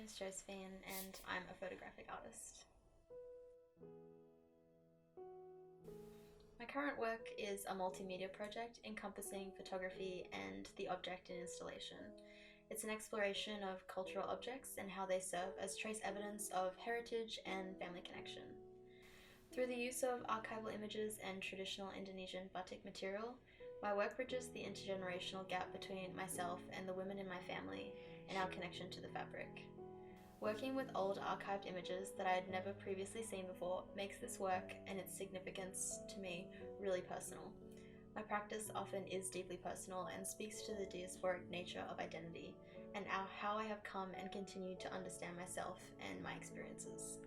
is Josephine and I'm a photographic artist. My current work is a multimedia project encompassing photography and the object in installation. It's an exploration of cultural objects and how they serve as trace evidence of heritage and family connection. Through the use of archival images and traditional Indonesian batik material, my work bridges the intergenerational gap between myself and the women in my family and our connection to the fabric. Working with old archived images that I had never previously seen before makes this work and its significance to me really personal. My practice often is deeply personal and speaks to the diasporic nature of identity and how I have come and continue to understand myself and my experiences.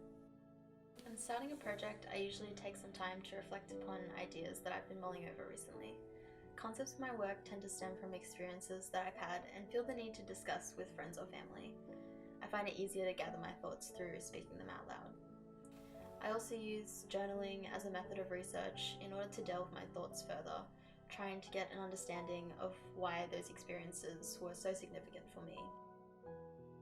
When starting a project, I usually take some time to reflect upon ideas that I've been mulling over recently. Concepts of my work tend to stem from experiences that I've had and feel the need to discuss with friends or family. I find it easier to gather my thoughts through speaking them out loud. I also use journaling as a method of research in order to delve my thoughts further, trying to get an understanding of why those experiences were so significant for me.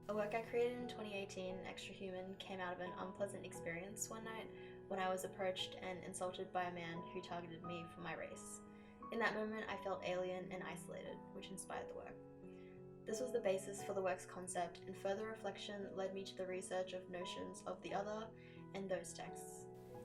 A work I created in 2018, Extra Human, came out of an unpleasant experience one night when I was approached and insulted by a man who targeted me for my race. In that moment, I felt alien and isolated, which inspired the work. This was the basis for the work's concept, and further reflection led me to the research of notions of the other and those texts.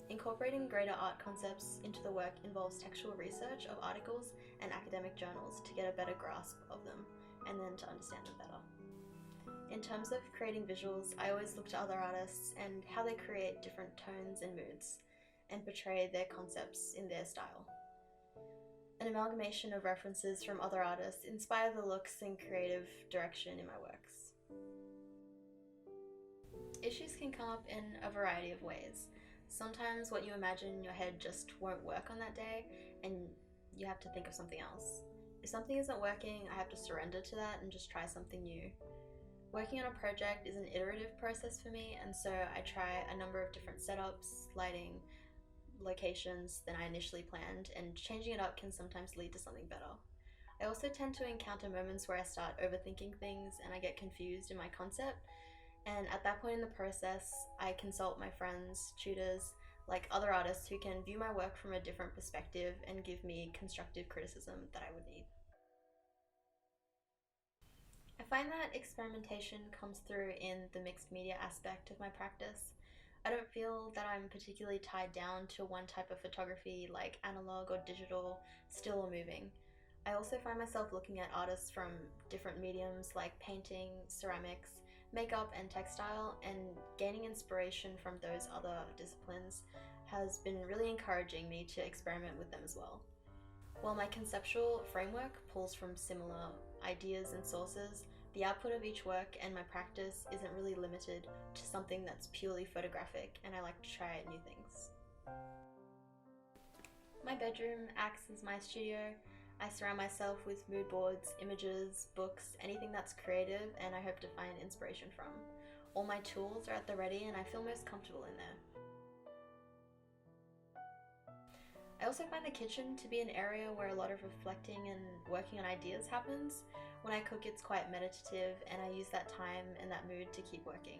Incorporating greater art concepts into the work involves textual research of articles and academic journals to get a better grasp of them, and then to understand them better. In terms of creating visuals, I always look to other artists and how they create different tones and moods, and portray their concepts in their style. An amalgamation of references from other artists inspire the looks and creative direction in my works. Issues can come up in a variety of ways. Sometimes what you imagine in your head just won't work on that day, and you have to think of something else. If something isn't working, I have to surrender to that and just try something new. Working on a project is an iterative process for me, and so I try a number of different setups, lighting, locations than I initially planned, and changing it up can sometimes lead to something better. I also tend to encounter moments where I start overthinking things and I get confused in my concept, and at that point in the process, I consult my friends, tutors, like other artists who can view my work from a different perspective and give me constructive criticism that I would need. I find that experimentation comes through in the mixed media aspect of my practice. I don't feel that I'm particularly tied down to one type of photography like analog or digital, still or moving. I also find myself looking at artists from different mediums like painting, ceramics, makeup and textile, and gaining inspiration from those other disciplines has been really encouraging me to experiment with them as well. While my conceptual framework pulls from similar ideas and sources, the output of each work and my practice isn't really limited to something that's purely photographic, and I like to try new things. My bedroom acts as my studio. I surround myself with mood boards, images, books, anything that's creative and I hope to find inspiration from. All my tools are at the ready and I feel most comfortable in there. I also find the kitchen to be an area where a lot of reflecting and working on ideas happens. When I cook, it's quite meditative and I use that time and that mood to keep working.